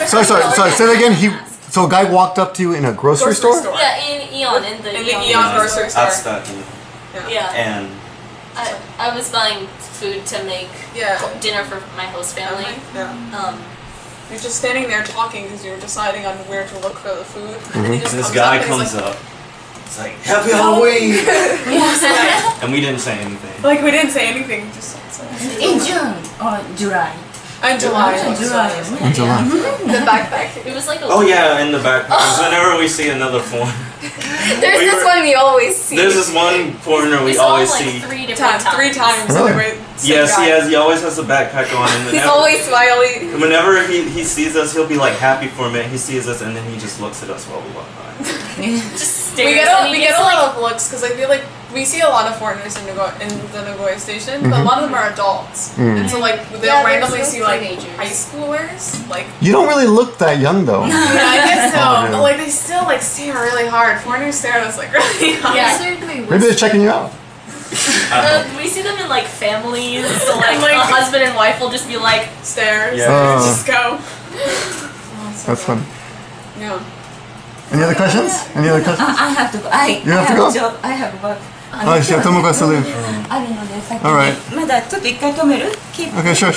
Sorry. Say that again. So a guy walked up to you in a grocery store? Yeah, in Eon, in the Eon grocery store. Yeah. And I was buying food to make dinner for my host family. You're just standing there talking because you're deciding on where to look for the food. And then he just this guy comes up. It's like, Happy Halloween! And we didn't say anything. Like, we didn't say anything. Just in June or July. In July. The backpack. It was like a in the back. Whenever we see another foreigner. There's this one we always see. There's this one foreigner we always see. Three different times. 3 times. Really? Yes, he has. He always has a backpack on. And He's always smiley. Whenever he sees us, he'll be like happy for a minute. He sees us and then he just looks at us while we walk by. Just We stares. get a lot of looks because I feel like we see a lot of foreigners in the Nagoya station, but a lot of them are adults, and so like they'll randomly see like high schoolers. Like You don't really look that young though. yeah, I guess so. Oh, But like they still like stare really hard. Foreigners stare at us like really hard. Yeah. Maybe they're checking you out. We see them in like families, so like a husband and wife will just be like Stares. Yeah. Just go. That's fun. Yeah. Any other questions? I have to go. You have to go? Job. I have work. Oh, she has Tomoko has to leave. あるので先に。 Alright. まだちょっと一回止める？ Okay, sure.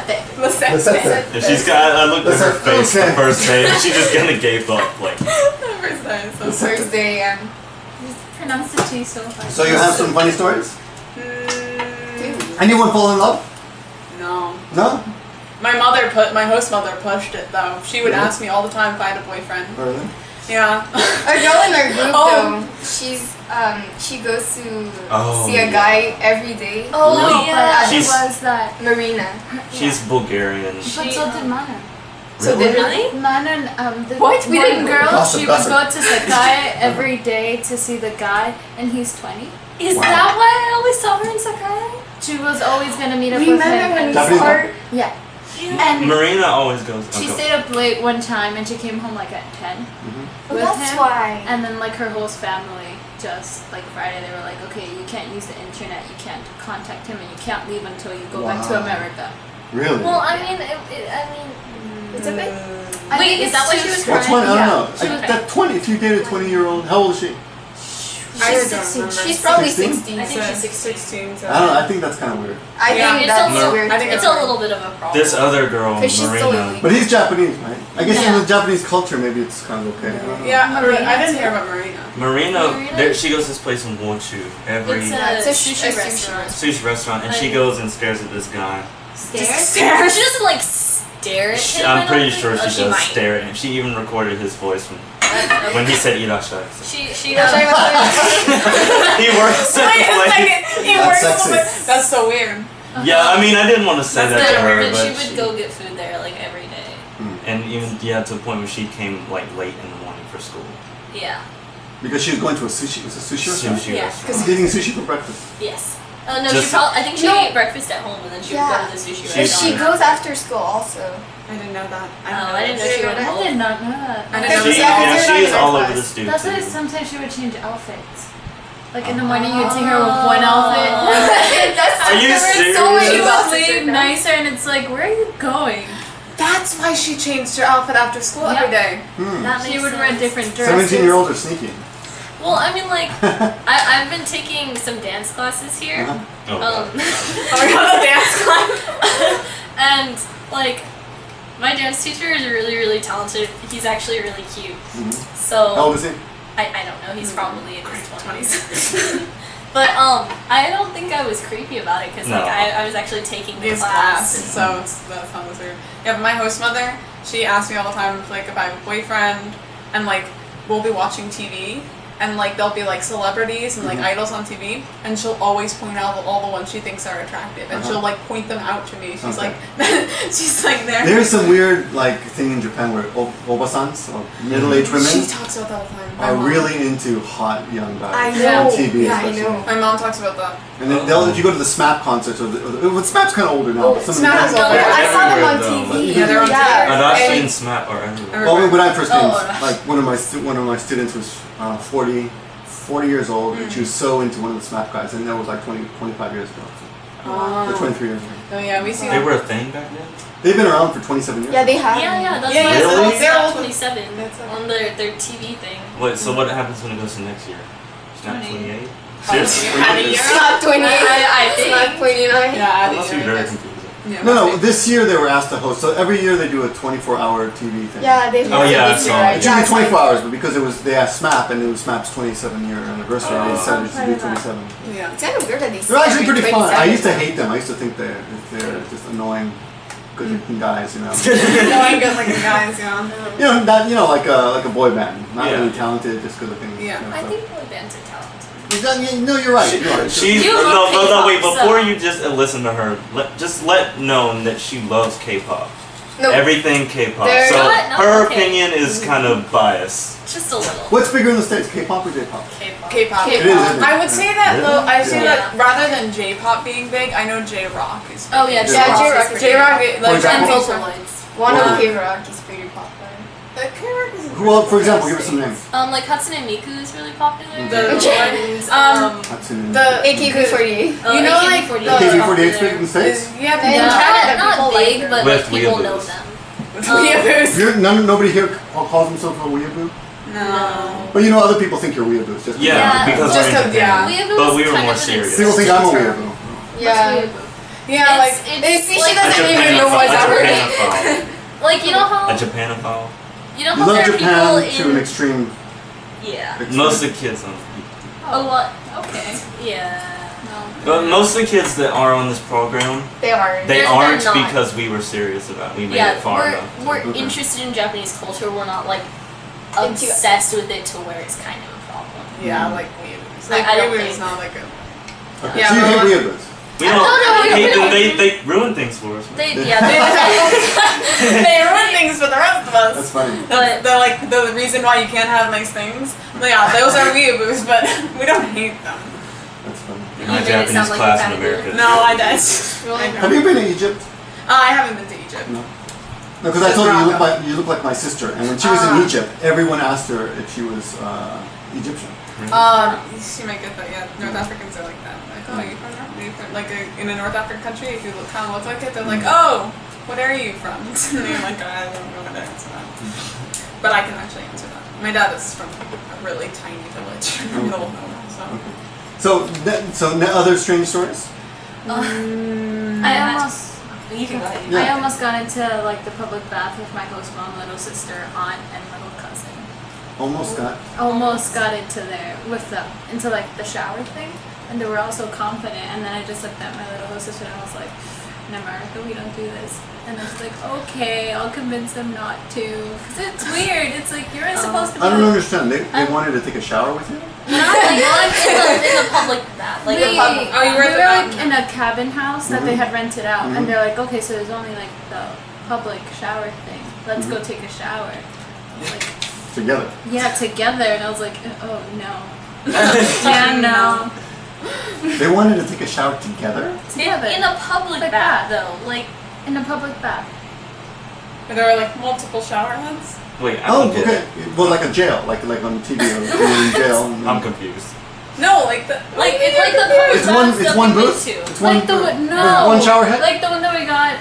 If she's got, I looked at her face the first day and she just kind of gave up. Like, First day, Pronounce the T so hard. So you have some funny stories? Anyone fall in love? No. No? My host mother pushed it though. She would ask me all the time if I had a boyfriend. Really? Yeah. a girl in our group though, she goes to see a guy every day. Oh yeah. She's- was that Marina? she's Bulgarian. But so did Mana. So Really? Really? Mana, the What? We one didn't girl, Gossip, she gossip. would go to Sakai every day to see the guy, and he's 20. Is that why I always saw her in Sakai? She was always gonna meet up with him. Remember when we Japanese saw her? Yeah. And Marina always goes. She okay. stayed up late one time, and she came home like at 10 Oh, with that's him. why. And then like her whole family, just like Friday, they were like, okay, you can't use the internet, you can't contact him, and you can't leave until you go back to Wow. America. Really? well, I mean, It's a bit. I Wait, think is it's that why too she was Well, 20, trying- I don't yeah. know. She was- That 20, if you dated a 20-year-old, how old is she? She's probably 16? 16. I think she's 16. So. I don't know, I think that's kind of weird. I Yeah. think It's that's a- weird. I think it's a little bit of a problem. This other girl, 'Cause she's so Marina. illegal. But he's Japanese, right? I guess Yeah. in the Japanese culture, maybe it's kind of okay. I don't know. Yeah, I didn't hear about Marina. Marina, there, she goes to this place in Wochu every It's a It's a sushi sushi restaurant. sushi restaurant, and she goes and stares at this guy. She doesn't like stare at him. I'm I don't pretty think. sure Oh, she does might. stare at him. She even recorded his voice when he said "irashai." She He works at the place. He That's works sexy. a little bit. That's so weird. Yeah, I mean, I didn't want to say That's that to not her, weird, but she would go get food there like every day. and even to a point where she came like late in the morning for school. Yeah. Because she was going to a sushi restaurant? Sushi Yeah, restaurant. She's eating sushi for breakfast. Yes. No, Just- I think she No. ate breakfast at home and then she would go to the sushi She- restaurant. She goes after school also. I didn't know that. Oh, I didn't know she went I home. did not know that. I didn't know She, that. yeah, she is all over the That's students. why sometimes she would change outfits. Like in the morning, you'd see her with one outfit. That's Are you there were serious? so many She would buses leave right now. nicer, and it's like, where are you going? That's why she changed her outfit after school every day. That She makes would wear sense. different dresses. 17-year-olds are sneaky. Well, I mean, like, I've been taking some dance classes here. Oh, Oh my god, the dance class. And, like, my dance teacher is really, really talented. He's actually really cute. So, How old is he? I don't know, he's probably in his 20s. But, I don't think I was creepy about it because, like, No. I was actually taking the His class. class, so that sounds weird. Yeah, but my host mother, she asks me all the time if I have a boyfriend, and like we'll be watching TV, and like there'll be like celebrities and like idols on TV, and she'll always point out all the ones she thinks are attractive, and she'll like point them out to me. She's Okay. like, she's like there. There's some weird like thing in Japan where obasans, or middle-aged She women, talks about that all the time. My are mom. really into hot young guys. I know. On TV Yeah, I especially. know. My mom talks about that. And then if you go to the SMAP concerts, well, SMAP's kind of older now. but some of the SMAP guys- is older. I saw them on Everywhere, though. TV. Yeah, they're on Adachi TV. and Smat are everywhere. Well, when I first came, Oh, like one of my students was 40 years old, and she was so into one of the SMAP guys, and that was like 25 years ago. So The 23 years. Oh yeah, we see. They were a thing back then? They've been around for 27 years. Yeah, they have. Yeah, that's Yeah, why yeah, it's really? they're not old. 27 That's okay. on their TV thing. Wait, so what happens when it goes to next year? It's not 28? Seriously? Add a year. It's not 28. I It's think. not 29. Yeah, add That a must be year. very confusing. Yeah, No, must no, be. this year they were asked to host. So every year they do a 24-hour TV thing. Yeah, they Oh, yeah, I this saw year, it. right? It should Yeah, be it's like- 24 hours, but because they asked SMAP and it was SMAP's 27-year anniversary, they decided to do 27. Yeah. It's kind of weird that they They're actually say pretty fun. I 27. used to hate them. I used to think they're just annoying, good-looking guys, you know. Knowing good looking guys, yeah. Like a boy band, not Yeah. really talented, just good-looking. Yeah. you know, I so. think boy bands are talented. No, you're right. You're right. She's You no, love no, K-pop, wait. Before so- you just listen to her, just let known that she loves K-pop. No. Everything K-pop. They're So not her okay. opinion is kind of biased. Just a little. What's bigger in the States, K-pop or J-pop? K-pop. K-pop. It is, isn't it? I would say that Really? though. I say Yeah. that rather than J-pop being big, I know J-rock is. Big. Oh yeah, Yeah, J-rock. J-rock, For like example? And J-rock Vocaloids. One Well, of K-rock is pretty popular. is. Well, for example, give us some names. Like Hatsune Miku is really popular. The- and, Hatsune. The AKB48. Oh, you know, like AKB48 the- is AKB48 popular. big in the States? is yeah, And the Canada, Not people big, like but With like people Weaboos. know them. Weaboos. Nobody here calls themselves a weeaboo? No. But other people think you're weeaboos. Just Yeah, Yeah. because Just we're in cause- Japan. yeah. Weeaboo But is we were kind more of an serious. People think I'm a term. weeaboo. Yeah. Yeah, like it's See, she like, doesn't even know what's a happening. Japanophile. like you know how A Japanophile. you know You how love there are Japan people to an in extreme. yeah. Most of the kids don't. Oh what? Okay. Yeah. But most of the kids that are on this program, They are. they They're aren't not. because we were serious about it. We made Yeah, it far enough. we're Okay. interested in Japanese culture. We're not like Into- obsessed with it to where it's kind of a problem. yeah, like Weaboos. I Like don't Weaboos think- is not like a. Okay. Yeah, So you but hate what- weeaboos. We don't. No, we don't. They ruin things for us. They They ruin things for the rest of us. That's funny. But They're like the reason why you can't have nice things. Yeah, those are weeaboos, but we don't hate them. That's funny. In my You made it Japanese sound like class a in bad America. word. No, I did. Have you been to Egypt? I haven't been to Egypt. No. No, because I told you you look like my sister, and when she was in Egypt, everyone asked her if she was Egyptian. She might get that. Yeah, North Africans are like that. Like, oh, you from North? You from, like in a North African country, if you kind of look like it, they're like, oh, what are you from? And I'm like, I don't know what to answer that. But I can actually answer that. My dad is from a really tiny village in the middle of nowhere. So. So other strange stories? I almost you can go ahead. Yeah. I almost got into like the public bath with my host mom, little sister, aunt, and little cousin. Almost got. Almost got into there with them into like the shower thing, and they were all so confident. And then I just looked at my little host sister and I was like, "In America, we don't do this." And I was like, "Okay, I'll convince them not to." 'Cause it's weird. It's like you're supposed to be. I don't like, understand. They wanted to take a shower with you? Not like in the public bath. Like we, the public. Oh, you were we at were the like in a cabin house that they had rented out, Mhm. and they're like, "Okay, so there's only like the public shower thing. Let's go take a shower." I was like, Together. yeah, together, and I was like, "Oh no, yeah, no." They wanted to take a shower together? Together. In a public Like bath, that. though. Like In a public bath. There are like multiple shower heads. Wait, I Oh, don't get okay. it. Well, like a jail, like on TV, or you're in jail. And I'm confused. No, like the it's like the public It's one. baths It's that one we went booth. to. It's one. Like the booth. one, With no. one shower head. Like the one that we got,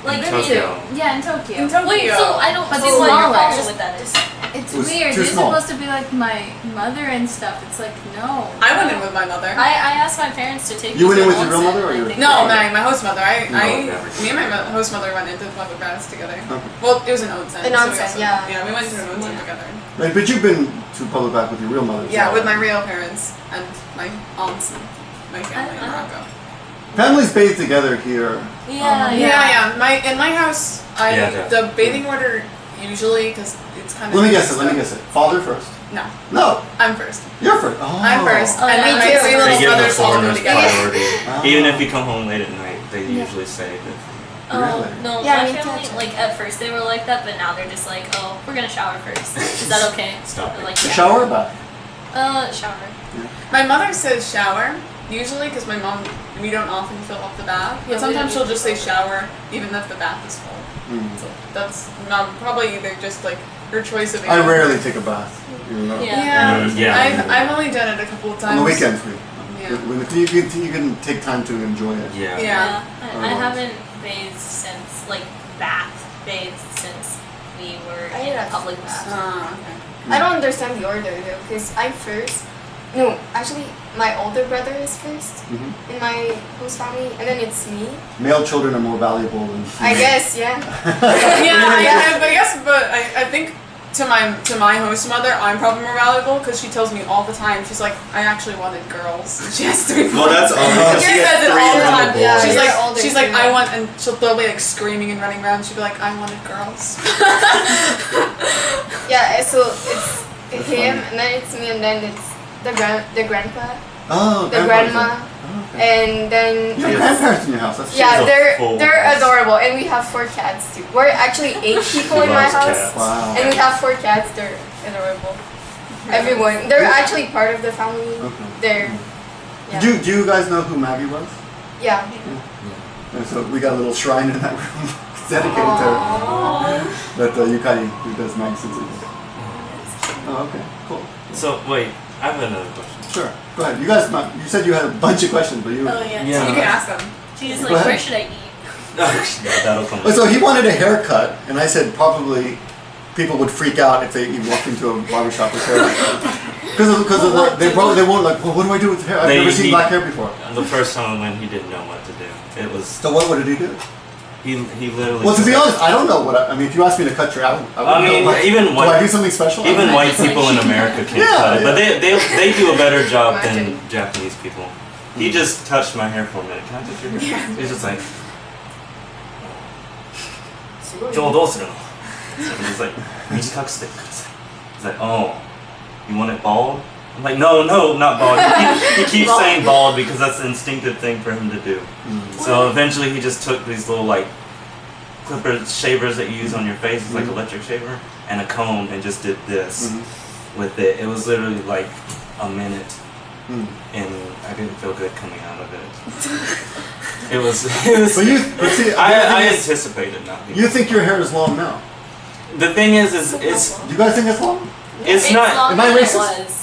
Like In me too. Tokyo. yeah, in Tokyo. in Tokyo. Wait, so I don't But see what your smaller. problem with that is. It's It was weird. too You're small. supposed to be like my mother and stuff. It's like, no. I went in with my mother. I asked my parents to take You me went to in with an your real onsen, mother or and I your- think No, they- my host mother. never. Me and my host mother went into the public baths together. Okay. Well, it was an onsen. An so we onsen, also- yeah. Yeah, we went to an onsen together. Right, but you've been to public bath with your real mother. as Yeah, well, with my right? real parents and my aunts and my family in Morocco. Families bathe together here. Yeah, Yeah. In my house, Yeah, the bathing order usually because it's kind of. Let me guess it. Father first. No, No, I'm first. you're first. Oh. I'm first, Oh, and yeah, then me my too. three They little give the brothers all go foreigners together. priority. Ah. Even if you come home late at night, they usually say that. Oh, Really? no, Yeah, my me family, too. like, at first they were like that, but now they're just like, oh, we're gonna shower first. Is that okay? Stop They're it. like, A yeah. shower or bath? Shower. My mother says shower usually because my mom we don't often fill up the bath, Yeah, but sometimes we she'll don't just say shower even if the bath is full. Mm. So that's probably either just like her choice of. I rarely take a bath. Even though. Yeah. Yeah, Yeah. I've only done it a couple of times. On the weekends, we. Yeah. You can take time to enjoy it. Yeah. Yeah. I haven't bathed since, like, bathed since we were in a public bath. Okay. I don't understand the order though, because I'm first. No, actually, my older brother is first in my host family, and then it's me. Male children are more valuable than female. I guess, yeah. But I think to my host mother, I'm probably more valuable because she tells me all the time. She's like, I actually wanted girls. She has 3 boys. Well, that's all. She says it all the time. Yeah, she's you're like, older, I want, and they'll be like screaming and running around. She'll be like, I wanted girls. Yeah, so it's him, and then it's me, and then it's the grandpa, Oh, the grandma, and then You have grandparents in your house. That's yeah, She's a full they're house. adorable, and we have 4 cats too. We're actually 8 people in my loves house, cats. Wow. and we have 4 cats. They're adorable. Everyone, they're actually part of the family. Okay. They're yeah. Do you guys know who Maggie was? Yeah. And so we got a little shrine in that room dedicated to her. That Yukai, who does Maggie Sensei. Oh, okay, cool. So wait, I have another question. Sure, go ahead. You guys, you said you had a bunch of questions, but you. Oh, yeah. Yeah. You can ask them. She's Go like, ahead. where should I eat? That'll come. Oh, so he wanted a haircut, and I said probably people would freak out if he walked into a barbershop with hair. Because they won't like. Well, what do I do with hair? I've never seen black hair before. The first time I went, he didn't know what to do. It was So what did he do? he literally. Well, to be honest, I don't know what. I mean, if you asked me to cut your out, I mean, know what, even do I white do something special? even white people in America can't Yeah, cut it, but yeah. they do a better job Imagine. than Japanese people. He just touched my hair for a minute. Can I touch your hair? He's just like, 今日どうするの? He's like, 短くしてください. He's like, oh, you want it bald? I'm like, no, not bald. He keeps saying bald because that's the instinctive thing for him to do. So eventually he just took these little like clipper shavers that you use on your face, it's like electric shaver, and a comb and just did this with it. It was literally like a minute. And I didn't feel good coming out of it. It was. But see, I anticipated not being. you think your hair is long now? The thing is it's You guys think it's long? it's not. Am I longer than racist? it was.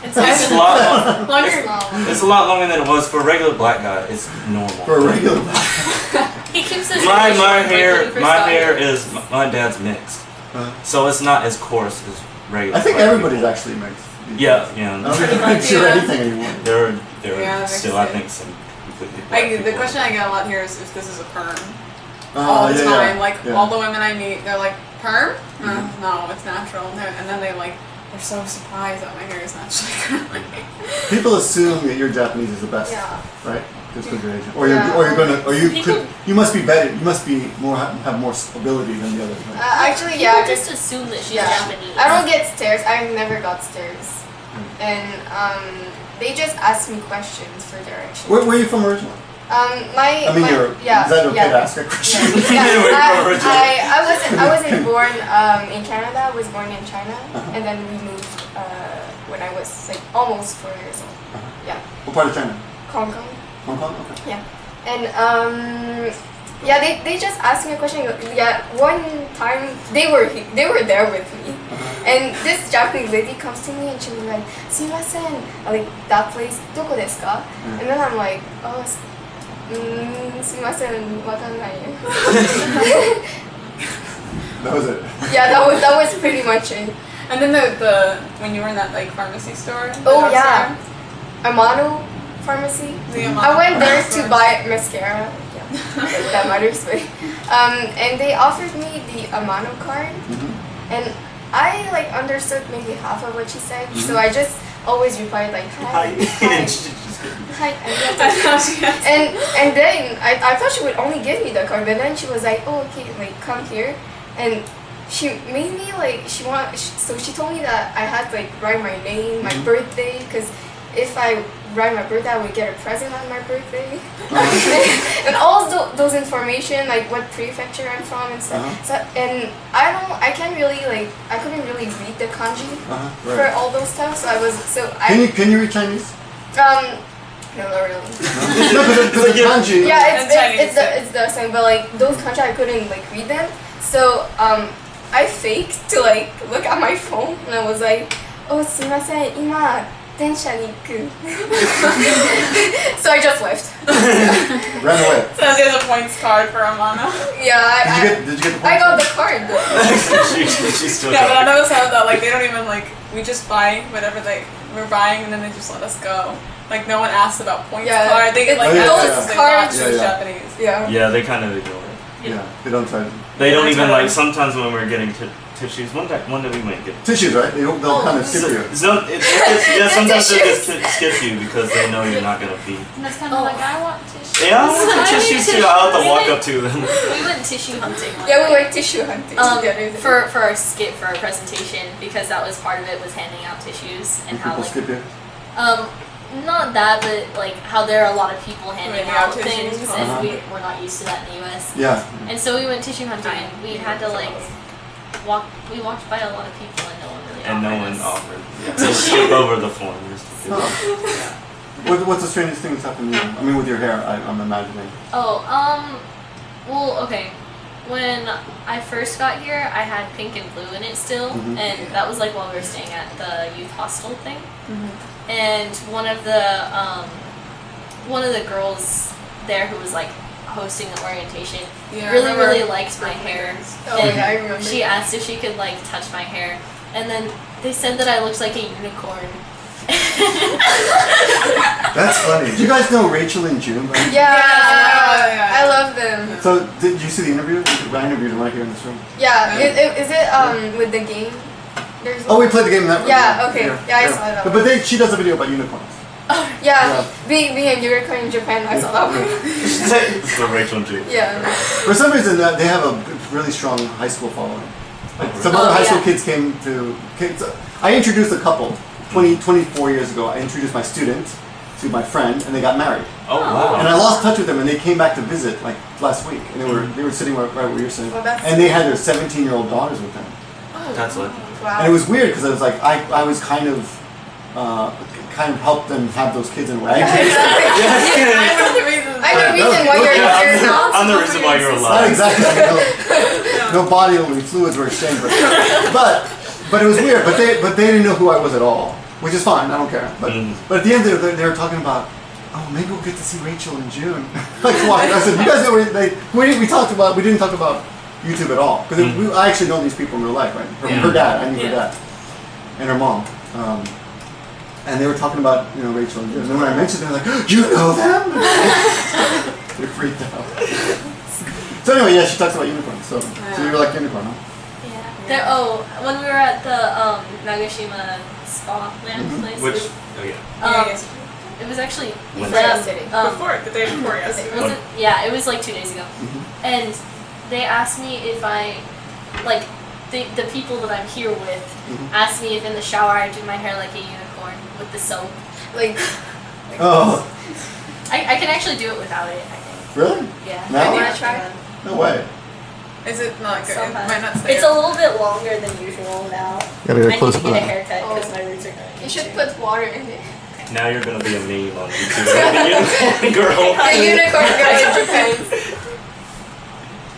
It's It's a longer lot. Longer. It's a lot longer than it was for a regular black guy. It's normal. For a regular. He keeps his My short, like, when hair he first my got hair here. is my dad's mixed, Uh, so it's not as coarse as regular. I think black everybody's people. actually mixed. Yeah. I don't Pretty think much, sure yeah. anything anymore. There are Yeah, still mixed I think some completely black The people. question I get a lot here is if this is a perm. All the yeah, time. yeah. Like Yeah. all the women I meet, they're like, perm? No, it's natural. And then they're so surprised that my hair is naturally curly. People assume that you're Japanese is the best, Yeah. right? Just because you're Asian, you must be better. You must be have more ability than the others. Right? Actually, yeah. People just assume that she's Yeah. Japanese. I don't get stares. I've never got stares, and they just ask me questions for directions. Where are you from originally? My. I mean, my, you're. yeah, Is that okay yeah. to ask a question? Yeah, I wasn't born in Canada. I was born in China, and then we moved when I was like almost 4 years old. Yeah, What part of China? Hong Kong. Hong Kong. Okay. Yeah, and yeah, they just asked me a question. Yeah, one time they were there with me, and this Japanese lady comes to me and she was like, "Sumimasen, like that place, どこですか?" And then I'm like, "Oh, すみません、わかんないよ." That was it. Yeah, that was pretty much it. And then the when you were in that like pharmacy store. the Oh drugstore, yeah, Amano Pharmacy. the Amano I went there store. to buy mascara. Yeah, that matters. But and they offered me the Amano card, and I like understood maybe half of what she said. So I just always replied like hi, hi, and then I thought she would only give me the card, but then she was like, oh okay, like come here, and she made me like so she told me that I had to like write my name, my birthday, because if I write my birthday I would get a present on my birthday, and all those information like what prefecture I'm from and stuff. So and I couldn't really read the kanji for Right. all those stuff, so Can you read Chinese? no, not really. No, because the kanji. Yeah, And Chinese, it's the same, but like those kanji I couldn't like read them, so I faked to like look at my phone and I was like, oh, すみません、今 densha ni iku. So I just left. Ran away. So there's a points card for Amano. Yeah, Did you get the I point? got the card. She's still Yeah, but I trying. noticed how that like they don't even like we just buy whatever we're buying and then they just let us go. Like no one asks about points Yeah, card. They it's like those they're cards- not Yeah, yeah. Japanese. Yeah. Yeah, they kind of ignore it. Yeah, they don't try to. They don't even That's like. Sometimes when we're getting tissues, one day we might get. Tissues, right? They'll kind of skip you. Yeah, sometimes they just skip you because they know you're not gonna be. And that's kind of like, I want tissue. Yeah, I want the tissues too. I'll have to walk up to them. We went tissue hunting. one Yeah, we day. went tissue hunting together. For our skit for our presentation because that was part of it was handing out tissues and how People like skip you. not that but like how there are a lot of people handing Handing out out tissues. things and we're not used to that in the US. Yeah. And so we went tissue hunting and we had to like we walked by a lot of people and no one really And no one offered us. offered. So skip over the form. Just to do it. Huh. What's the strangest thing that's happened to you? I mean, with your hair, I'm imagining. Oh, well, okay. When I first got here, I had pink and blue in it still, and that was like while we were staying at the youth hostel thing. And one of the girls there who was like hosting the orientation Yeah, I really remember. liked my hair, Oh, and yeah, I remember. she asked if she could like touch my hair, and then they said that I looked like a unicorn. That's funny. Do you guys know Rachel and June? Right? Yeah, I love them. So, did you see the interview? I interviewed them right here in this room. Yeah, is it with the game? There's Oh, we played the game in that room. Yeah, okay. Yeah, I saw that But one. she does a video about unicorns. yeah, being a unicorn in Japan, I saw that one. It's the Rachel and Jude. Yeah. For some reason, they have a really strong high school following. Like, some other high school kids came to. I introduced a couple 24 years ago. I introduced my student to my friend, and they got married. Oh wow. And I lost touch with them, and they came back to visit like last week, and they were sitting right where you're sitting, Oh, that's and they had their 17-year-old daughters with them. That's what. Wow. And it was weird because I was like, I was kind of helped them have those kids in a way. I introduced them. I know the reason. I know the reason why you're Yeah, here. I'm the reason why you're Not alive. exactly. No bodily fluids were exchanged, but it was weird. But they didn't know who I was at all, which is fine. I don't care. But at the end they were talking about, oh, maybe we'll get to see Rachel in June. Like what? I said, you guys know we didn't talk about YouTube at all because I actually know these people in real life, right? Her dad, I knew her dad, and her mom. And they were talking about Rachel and June. And then when I mentioned them, they're like, you know them? They freaked out. So anyway, yeah, she talks about unicorns. So you were like unicorn, huh? Yeah. When we were at the Nagashima spa land place. Which? Oh yeah. It was actually When? Yesterday. The day before yesterday. Was it? Yeah, it was like 2 days ago. And they asked me if I, like, the people that I'm here with asked me if in the shower I do my hair like a unicorn with the soap. Like Oh, I can actually do it without it, I think. really? Yeah. Now? You wanna try? No way. Is it not good? It might not stay. It's a little bit longer than usual now. Gotta I get need close to to get a that. haircut because my roots are going. you should put water in it. Now you're gonna be a meme on YouTube. Unicorn girl. The unicorn girl in Japan.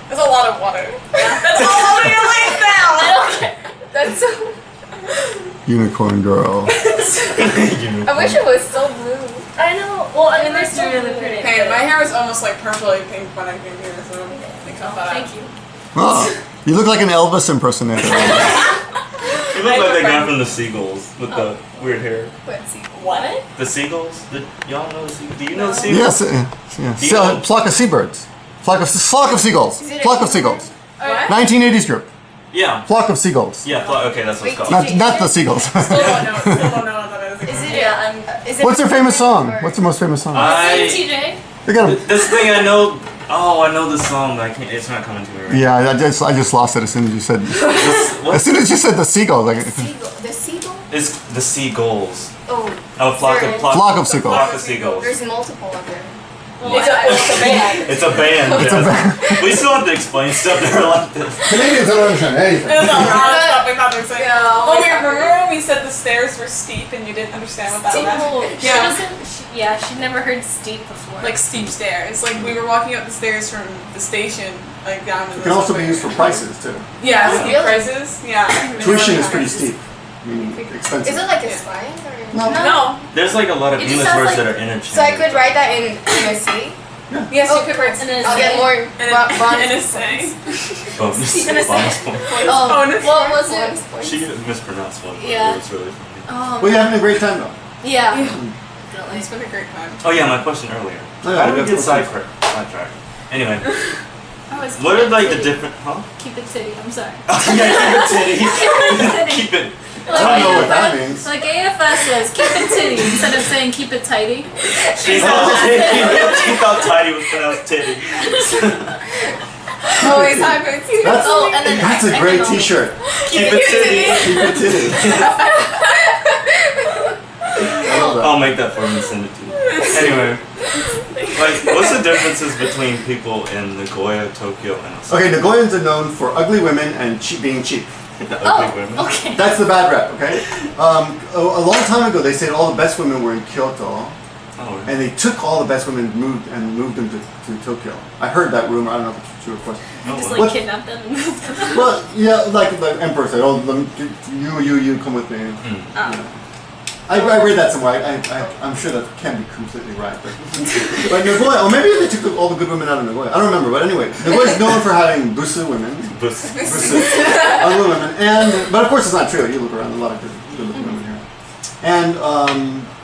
There's a lot of water. That's all over your legs now. I don't care. That's so. Unicorn girl. I wish it was so blue. I know. Well, I mean, they're still really pretty. Hey, my hair was almost like purpley pink when I came here, so they cut that out. Thank you. Oh, you look like an Elvis impersonator. You look like the guy from the Seagulls with the weird hair. Let's see. What? The Seagulls? Y'all know the Seagulls? Do you know the Seagulls? Yes. Do you know- Flock of seabirds. Flock of seagulls. Is it a Flock of unicorn? seagulls. What? 1980s group. Yeah. Flock of seagulls. Yeah, okay, that's what it's called. Not the seagulls. Still don't know what that is. Is it? Yeah, Is it What's their famous song? or- What's the most famous song? TJ. They got a, This thing I know. Oh, I know the song, but I can't. It's not coming to me right yeah, I just lost it as soon as you said. now. As soon as you said the seagulls, like Seagull. The seagull? It's the Seagulls. Oh, Oh, flock of Flock of seagulls. Flock of seagulls. there's multiple of them. It's a band. It's a band. It's a yes. We still have to explain stuff to her like this. Canadians don't understand anything. There's a lot of stuff we thought they were saying. Yeah. Oh, remember when we said the stairs were steep and you didn't understand what that meant? She Yeah. doesn't. She'd never heard steep before. Like steep stairs. Like we were walking up the stairs from the station, like down to the It can also be subway. used for prices too. Yeah, Oh, steep really? prices. Yeah. Tuition is pretty steep. I mean, expensive. Is it like a Yeah. slang or? No. No. There's like a lot of It just English sounds words like- that are interchangeable. So I could write that in a C. Yes, Oh, you could write and then I'll get more in bonus a say. Bonus point. Oh, Bonus what was Bonus it? points. She mispronounced one. Yeah. It was really funny. Oh, Well, you're having a great time though. yeah. It's been a great time. Oh yeah, my question earlier. Oh, yeah, How do we that's get okay. sidetracked? Anyway, Oh, it's what keep are it like the titty. different? Huh? Keep it titty. I'm sorry. Yeah, keep it titty. Keep it. I don't know what that means. Like AFS says, keep it titty instead of saying keep it tighty. She thought tidy was pronounced titty. Always happens. That's, Oh, and then that's a I great can only- T-shirt. Keep it titty. Keep it titty. I love that. I'll make that for you and send it to you. Anyway, like, what's the differences between people in Nagoya, Tokyo, and Osaka? Okay, Nagoyans are known for ugly women and being cheap. The Oh, ugly women. okay. That's the bad rep, okay? A long time ago, they said all the best women were in Kyoto, Oh, and they took all the best women and moved them to Tokyo. I heard that rumor. I don't know if it's true, of course. Just oh, like What- kidnap them and move them. Well, yeah, like the emperor said, "Oh, you come with me." I read that somewhere. I'm sure that can't be completely right, but Nagoya, or maybe they took all the good women out of Nagoya. I don't remember, but anyway, Nagoya is known for having busu women, Bus- ugly women, but of course it's not true. You look around, a lot of good looking women here, and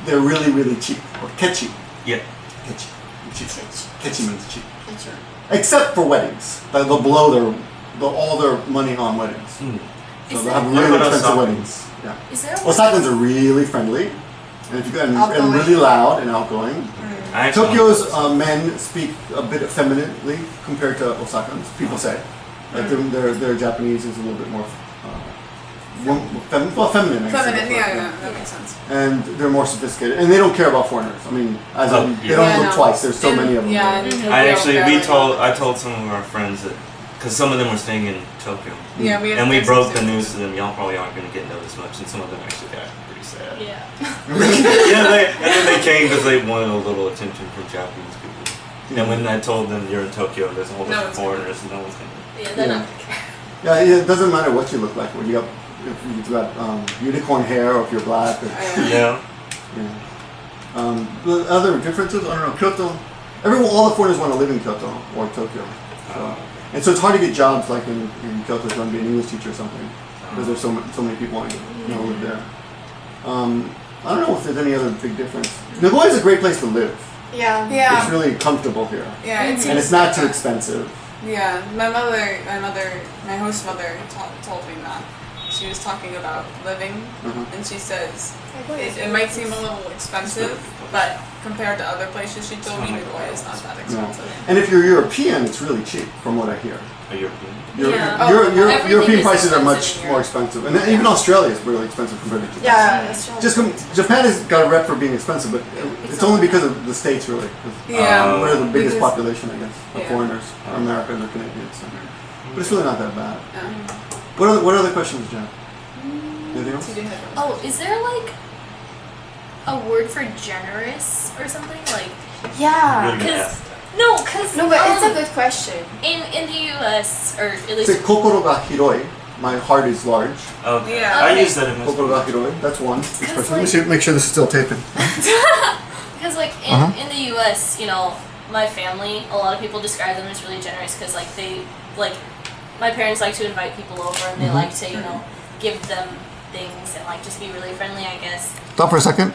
they're really, really cheap, or ketchy. Yeah. Ketchy. Cheap. Ketchy means cheap. Except for weddings. They'll blow all their money on weddings. Mm. So Is they'll there- have What really about expensive Osaka? weddings. Yeah. Is there a Osakans are really friendly, and Outgoing. really loud and outgoing. I actually Tokyo's want men speak a bit femininely compared to Osakans. People say, like their Japanese is a little bit more feminine. I guess. Feminine, yeah, that makes sense. And they're more sophisticated, and they don't care about foreigners. I mean, as Oh, in, yeah. they don't Yeah, look no. twice. There's so And- many of them. Yeah, and I Tokyo, actually, yeah, I told some of our friends that, because some of them were staying in Tokyo, Yeah, we had and we some broke the students. news to them. Y'all probably aren't going to get noticed much, and some of them actually got pretty sad. Yeah. Yeah, and then they came because they wanted a little attention from Japanese people. And when I told them you're in Tokyo, there's a whole bunch No of one's gonna- foreigners, and no one's going to. Yeah, they're Yeah. not. Yeah, it doesn't matter what you look like. When you got, if you've got unicorn hair, or if you're black, or, Yeah. yeah. The other differences, I don't know. Kyoto, all the foreigners want to live in Kyoto or Tokyo, and so it's hard to get jobs like in Kyoto if you want to be an English teacher or something, because there's so many people wanting to live there. I don't know if there's any other big difference. Nagoya is a great place to live. Yeah. Yeah. It's really comfortable here, Yeah, it and it's not too expensive. Yeah, my host mother told me that. She was talking about living, and she says it might seem a little expensive, but compared to other places, she told me Nagoya is not that No. expensive. And if you're European, it's really cheap, from what I hear. A European. Yeah. Everything European is prices are expensive much in more Europe. expensive, and even Australia is really expensive compared to Japan. Yeah. Australia. Japan has got a rep for being expensive, but it's only because of the states, really. 'Cause Yeah. we're the biggest Because- population, I guess, of Yeah. foreigners, or Americans or Canadians. So. But it's really not that bad. Yeah. What other questions, Jen? Anything else? Oh, is there like a word for generous or something? Like, Yeah. Really gonna cause ask that. no, No, but it's a good question. in the U.S. or at least Say kokoro ga hiroi. My heart is large. Okay. Yeah. I Okay. use that in my Kokoro ga hiroi. That's one. Let me see, make sure this is still taping. because like in the U.S. My family, a lot of people describe them as really generous because like they like my parents like to invite people over and they like to give them things and like just be really friendly, I guess. Stop for a second.